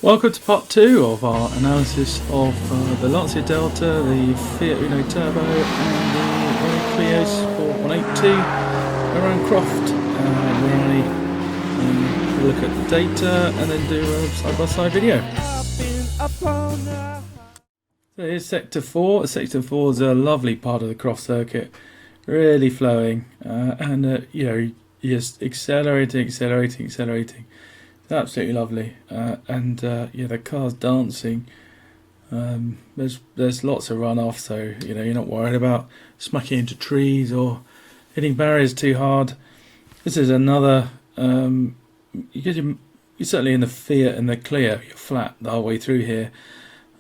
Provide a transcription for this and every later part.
Welcome to part 2 of our analysis of the Lancia Delta, the Fiat Uno Turbo and the Renault Clio Sport 182 around Croft, where I look at the data and then do a side-by-side video. So here's Sector 4. Sector 4 is a lovely part of the Croft circuit, really flowing, and you're accelerating. It's absolutely lovely, and the car's dancing. There's lots of runoff, so you're not worried about smacking into trees or hitting barriers too hard. This is another. You're certainly in the Fiat and the Clio. You're flat the whole way through here.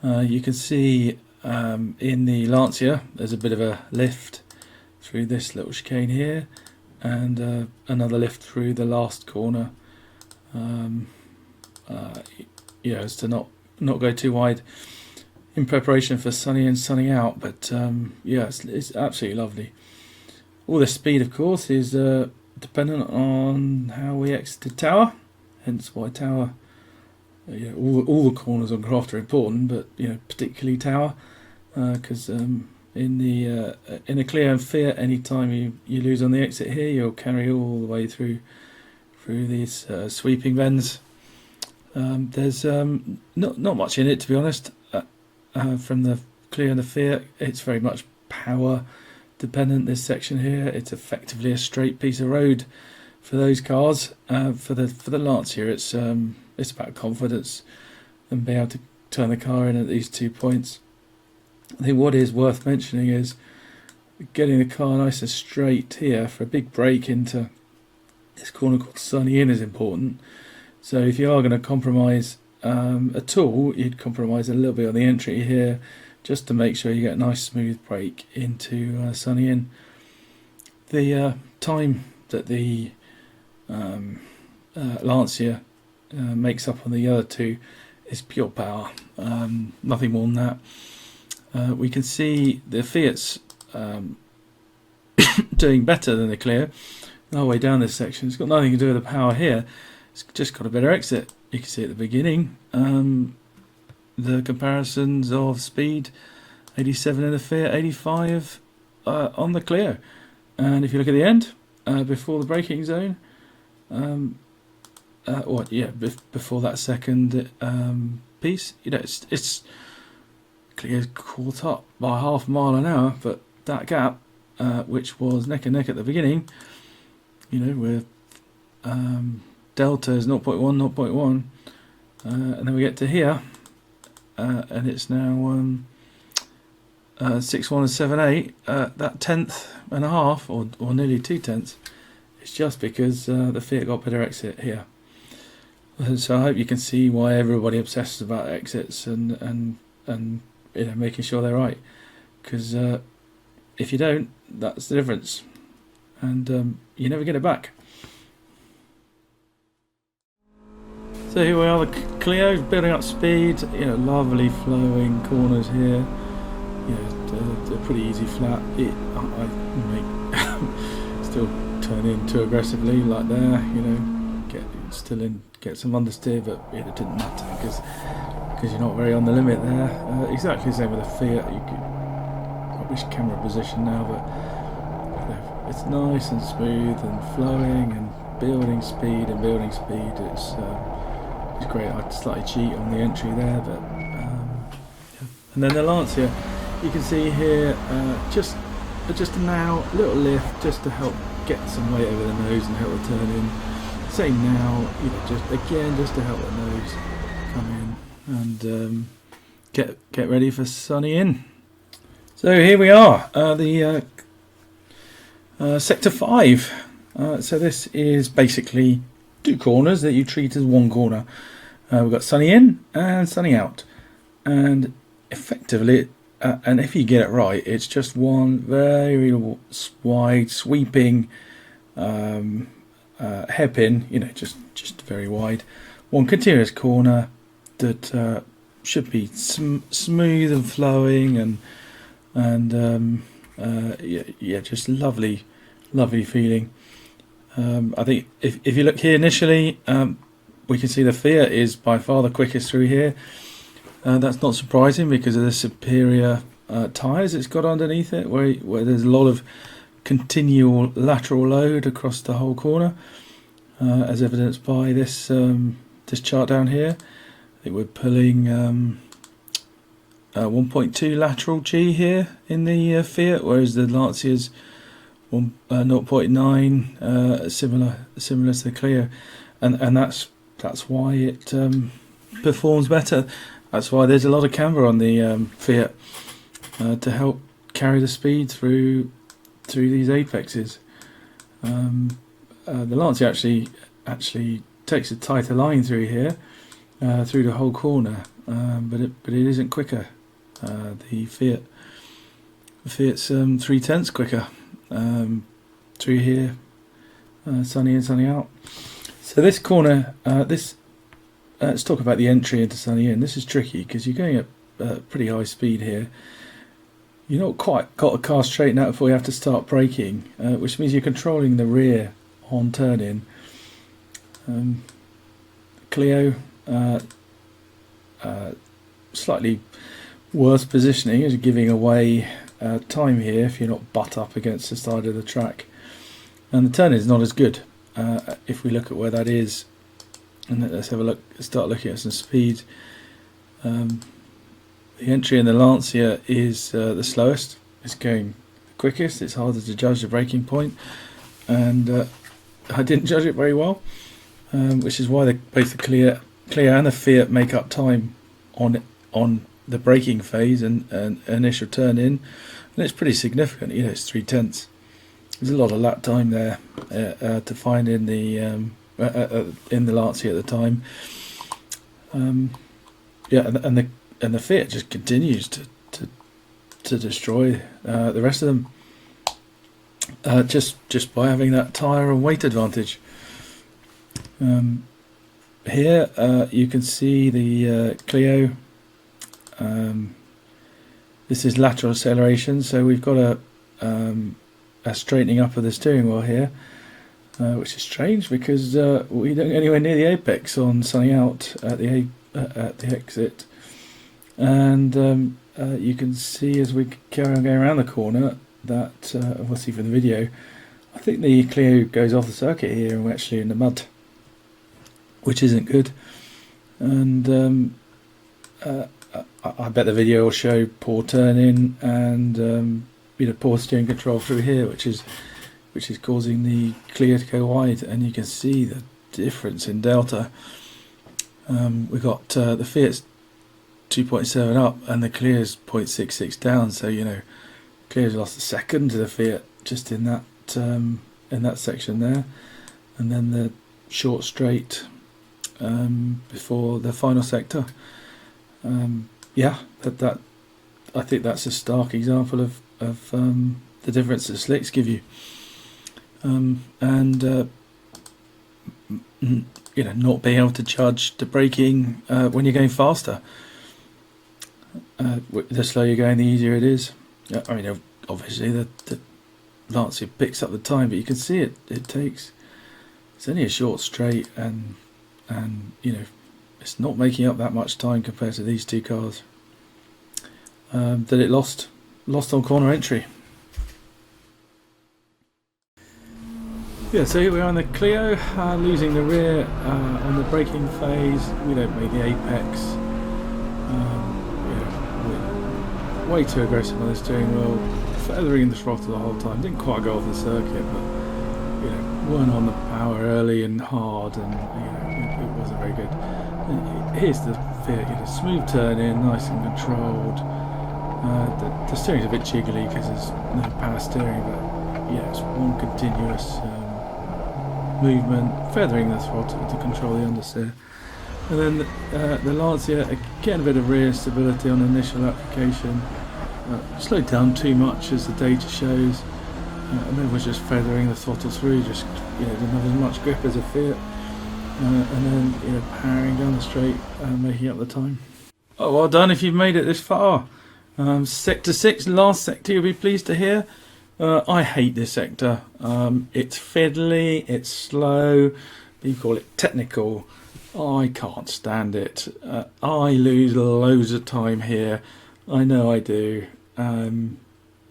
You can see in the Lancia there's a bit of a lift through this little chicane here, and another lift through the last corner. As to not go too wide in preparation for sunny in, sunny out, but it's absolutely lovely. All this speed, of course, is dependent on how we exited Tower, hence why Tower, all the corners on Croft are important, but particularly Tower, because in a Clio and Fiat, anytime you lose on the exit here, you'll carry all the way through these sweeping bends. There's not much in it, to be honest. From the Clio and the Fiat, it's very much power dependent. This section here, it's effectively a straight piece of road for those cars. For the Lancia, it's about confidence and being able to turn the car in at these 2 points. I think what is worth mentioning is getting the car nice and straight here for a big break into this corner called Sunny In is important. So if you are going to compromise at all, you'd compromise a little bit on the entry here, just to make sure you get a nice smooth break into Sunny In. The time that the Lancia makes up on the other two is pure power, nothing more than that. We can see the Fiat's doing better than the Clio the whole way down this section. It's got nothing to do with the power here, it's just got a better exit. You can see at the beginning the comparisons of speed, 87 in the Fiat, 85 on the Clio, and if you look at the end, before the braking zone, before that second piece, it's Clio's caught up by half a mile an hour, but that gap, which was neck and neck at the beginning, with delta is 0.1, and then we get to here, and it's now 6.1 and 7.8. That tenth and a half, or nearly 2/10, it's just because the Fiat got better exit here. So I hope you can see why everybody obsesses about exits and making sure they're right, because if you don't, that's the difference, and you never get it back. So here we are, the Clio building up speed, lovely flowing corners here. They're pretty easy flat. I may still turn in too aggressively, like there. Get some understeer, but it didn't matter because you're not very on the limit there. Exactly the same with the Fiat. I wish camera position now, but it's nice and smooth and flowing and building speed. It's great. I'd slightly cheat on the entry there, but and then the Lancia, you can see here just now a little lift just to help get some weight over the nose and help the turn in. Same now, just to help the nose come in and get ready for Sunny In. So here we are, the Sector 5. So this is basically two corners that you treat as one corner. We've got Sunny In and Sunny Out, and effectively, and if you get it right, it's just one very wide sweeping hairpin, just very wide, one continuous corner that should be smooth and flowing and just lovely feeling. I think if you look here initially, we can see the Fiat is by far the quickest through here. That's not surprising because of the superior tyres it's got underneath it, where there's a lot of continual lateral load across the whole corner, as evidenced by this this chart down here. I think we're pulling 1.2 lateral G here in the Fiat, whereas the Lancia's 0.9, similar to the Clio, and that's why it performs better. That's why there's a lot of camber on the Fiat to help carry the speed through these apexes. The Lancia actually takes a tighter line through here, through the whole corner, but it isn't quicker. The Fiat's 3/10 quicker through here, sunny in, sunny out. So this corner, let's talk about the entry into sunny in. This is tricky because you're going at pretty high speed here. You're not quite got the car straightened out before you have to start braking, which means you're controlling the rear on turn in. Clio, slightly worse positioning, as you're giving away time here if you're not butt up against the side of the track, and the turn is not as good. If we look at where that is, and let's have a look, start looking at some speed. The entry in the Lancia is the slowest. It's going the quickest. It's harder to judge the braking point, and I didn't judge it very well, which is why both the Clio and the Fiat make up time on the braking phase and initial turn in, and it's pretty significant. You know, it's 3/10. There's a lot of lap time there to find in the Lancia at the time. Yeah, and the Fiat just continues to destroy the rest of them, just by having that tyre and weight advantage. Here you can see the Clio. This is lateral acceleration, so we've got a straightening up of the steering wheel here, which is strange because we don't get anywhere near the apex on sunny out at the exit. And you can see as we carry on going around the corner that, we'll see from the video, I think the Clio goes off the circuit here and we're actually in the mud, which isn't good. And I bet the video will show poor turn-in and poor steering control through here, which is causing the Clio to go wide, and you can see the difference in delta. We've got the Fiat's 2.7 up and the Clio's 0.66 down, so Clio's lost a second to the Fiat just in that section there, and then the short straight before the final sector. Yeah, that I think that's a stark example of the difference that slicks give you, and not being able to judge the braking when you're going faster. The slower you're going, the easier it is. I mean, obviously the Lancia picks up the time, but you can see it's only a short straight, and it's not making up that much time compared to these two cars that it lost on corner entry. Yeah, so here we are in the Clio, losing the rear on the braking phase. We don't make the apex. We're way too aggressive on the steering wheel, feathering the throttle the whole time. Didn't quite go off the circuit, but weren't on the power early and hard, and it wasn't very good. And here's the Fiat, smooth turn in, nice and controlled. The steering's a bit jiggly because there's no power steering, but it's one continuous movement, feathering the throttle to control the understeer. And then the Lancia, again a bit of rear stability on initial application, slowed down too much as the data shows, and then was just feathering the throttle through, just didn't have as much grip as a Fiat, and then powering down the straight and making up the time. Oh, well done if you've made it this far. Sector 6, last sector, you'll be pleased to hear. I hate this sector. It's fiddly, it's slow, you call it technical. I can't stand it. I lose loads of time here. I know I do.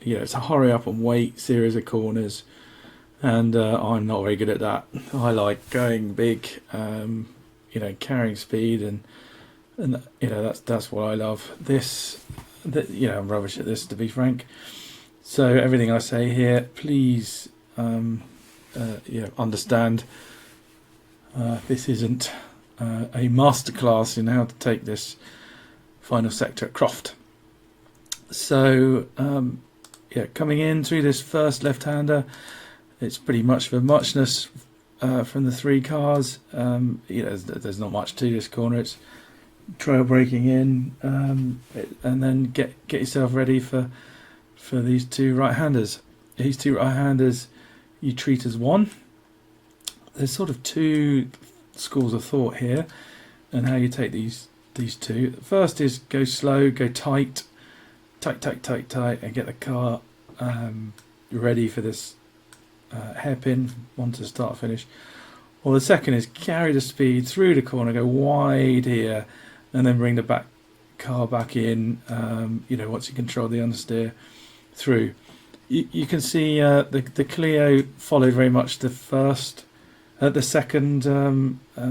It's a hurry up and wait series of corners, and I'm not very good at that. I like going big, carrying speed, and that's what I love. I'm rubbish at this, to be frank. So everything I say here, please, understand. This isn't a masterclass in how to take this final sector at Croft. So, coming in through this first left-hander, it's pretty much of a muchness from the three cars. There's not much to this corner. It's trail braking in, and then get yourself ready for these two right-handers. These two right-handers you treat as one. There's sort of two schools of thought here, and how you take these two. The first is go slow, go tight, and get the car ready for this hairpin, one to start finish. Or the second is carry the speed through the corner, go wide here, and then bring the car back in. Once you control the understeer through. You can see the Clio followed very much the second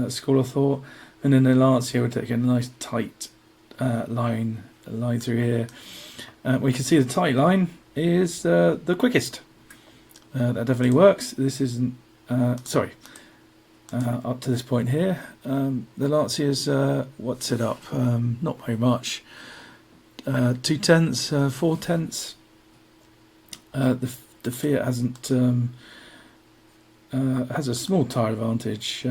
school of thought, and then the Lancia would take a nice tight line through here. We can see the tight line is the quickest. That definitely works. This isn't up to this point here. The Lancia's what's it up? Not very much. 2/10, 4/10. The Fiat hasn't has a small tyre advantage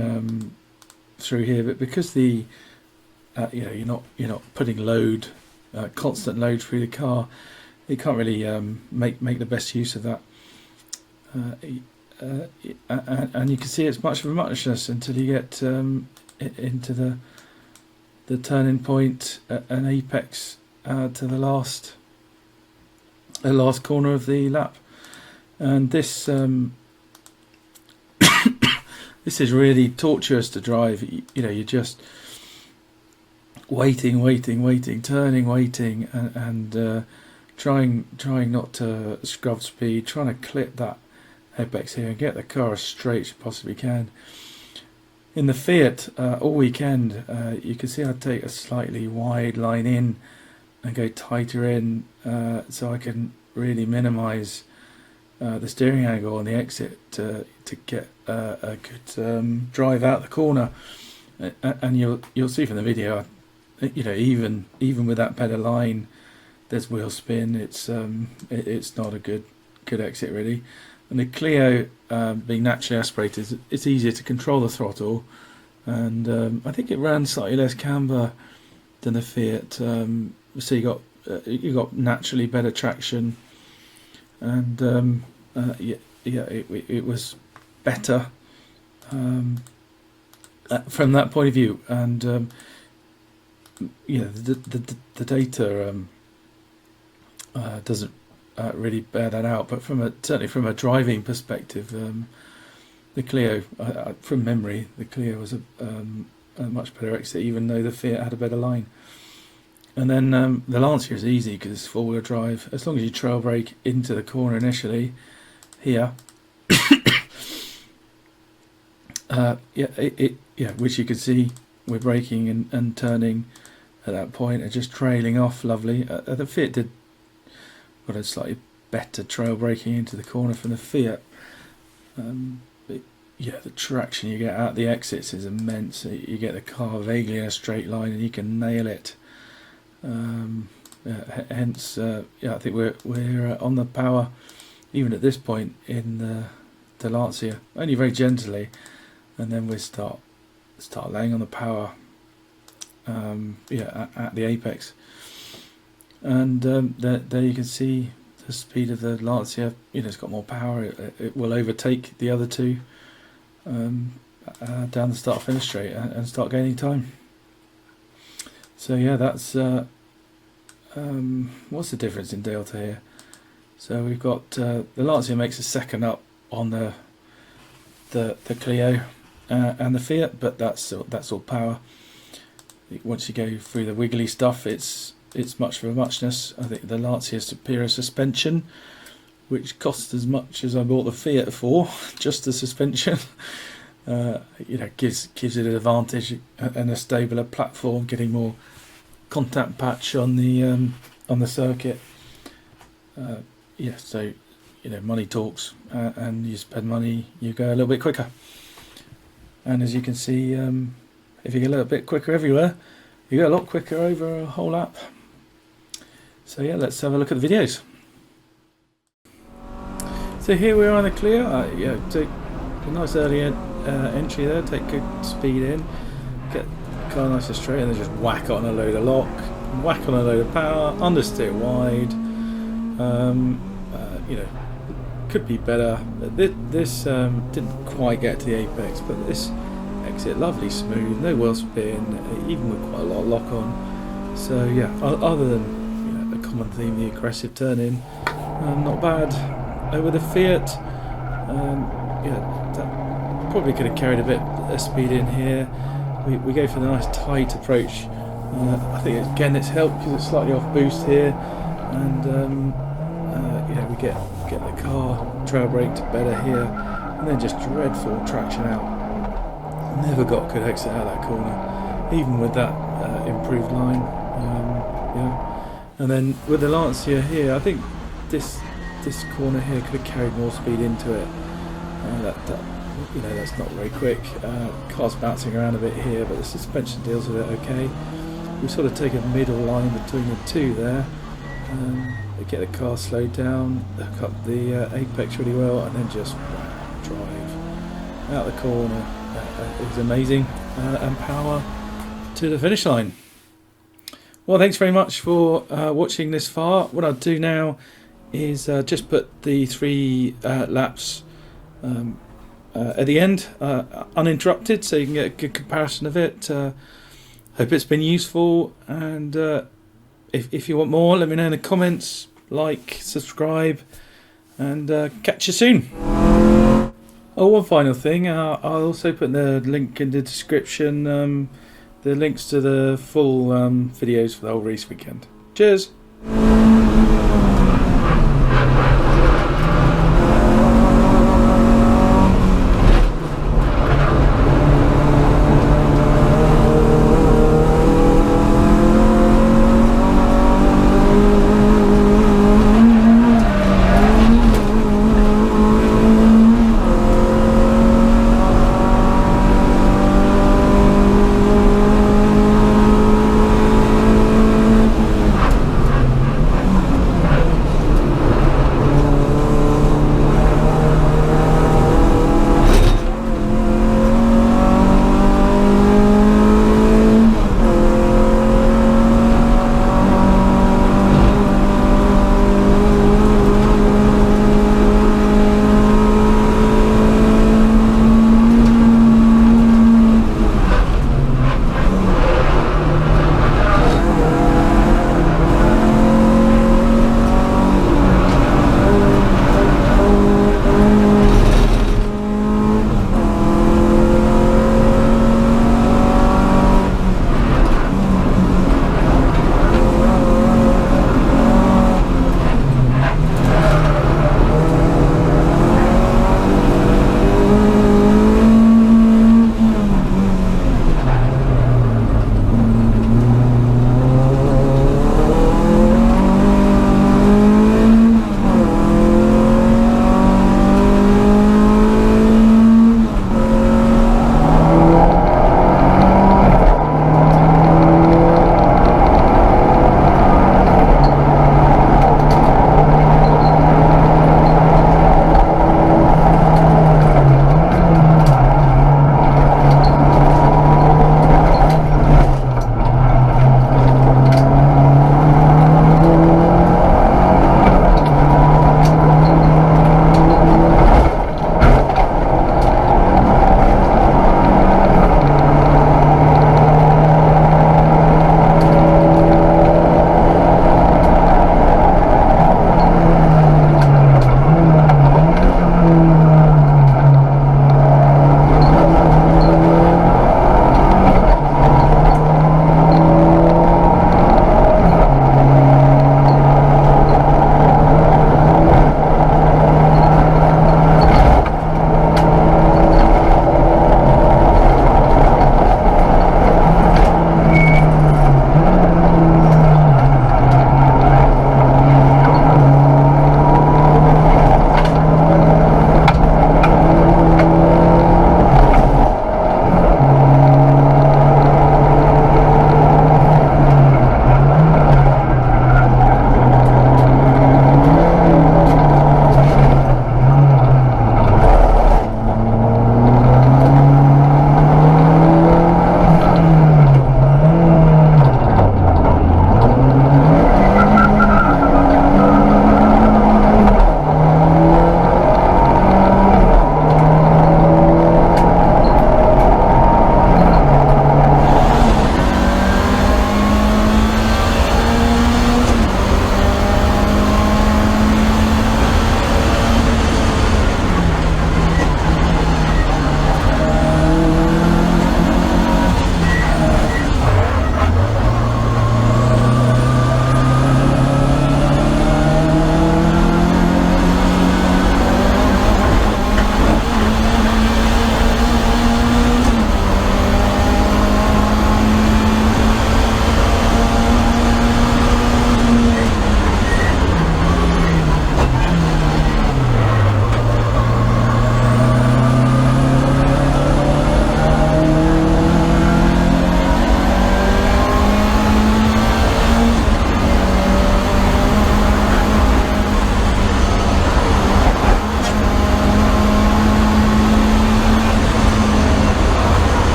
through here, but because you're not putting constant load through the car, it can't really make the best use of that. And you can see it's much of a muchness until you get into the turning point, an apex to the last corner of the lap, and this this is really torturous to drive. You're just waiting, turning, waiting, and trying not to scrub speed, trying to clip that apex here and get the car as straight as you possibly can. In the Fiat, all weekend, you can see I take a slightly wide line in and go tighter in, so I can really minimise the steering angle on the exit to get a good drive out the corner. And you'll see from the video, even with that better line, there's wheel spin. It's not a good exit really. And the Clio, being naturally aspirated, it's easier to control the throttle, and I think it ran slightly less camber than the Fiat. So you got naturally better traction, and it was better from that point of view. And the data doesn't really bear that out, but certainly from a driving perspective, the Clio, from memory, the Clio was a much better exit, even though the Fiat had a better line. And then the Lancia is easy because it's four-wheel drive. As long as you trail brake into the corner initially, here, which you can see we're braking and turning at that point and just trailing off lovely. The Fiat got a slightly better trail braking into the corner from the Fiat. The traction you get out the exits is immense. You get the car vaguely in a straight line and you can nail it. Hence, I think we're on the power even at this point in the Lancia, only very gently, and then we start laying on the power. At the apex, and there you can see the speed of the Lancia. It's got more power. It will overtake the other two down the start-finish straight and start gaining time. So that's what's the difference in Delta here? So we've got the Lancia makes a second up on the Clio, and the Fiat, but that's all power. Once you go through the wiggly stuff, it's much for a muchness. I think the Lancia superior suspension, which cost as much as I bought the Fiat for, just the suspension, gives it an advantage and a stabler platform, getting more contact patch on the circuit. So money talks, and you spend money, you go a little bit quicker. And as you can see, if you get a little bit quicker everywhere, you go a lot quicker over a whole lap. So yeah, let's have a look at the videos. So here we are on the Clio. Take a nice early entry there, take good speed in, get the car nice and straight, and then just whack on a load of lock, whack on a load of power, understeer wide. Could be better. This didn't quite get to the apex, but this exit lovely smooth, no wheel spin, even with quite a lot of lock on. So yeah, other than the common theme, the aggressive turn in, not bad. With the Fiat, that probably could have carried a bit of speed in here. We go for the nice tight approach. I think again it's helped because it's slightly off boost here, and we get the car trail braked better here, and then just dreadful traction out. Never got good exit out of that corner, even with that improved line. And then with the Lancia here, I think this corner here could have carried more speed into it. That's not very quick. Car's bouncing around a bit here, but the suspension deals with it okay. We sort of take a middle line between the two there. Get the car slowed down, hook up the apex really well, and then just drive out the corner. It's amazing, and power to the finish line. Well, thanks very much for watching this far. What I'll do now is just put the 3 laps at the end, uninterrupted, so you can get a good comparison of it. Hope it's been useful, and if you want more, let me know in the comments, like, subscribe, and catch you soon. Oh, one final thing, I'll also put the link in the description, the links to the full videos for the whole race weekend. Cheers!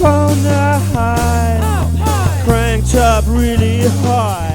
on the high, cranked up really high.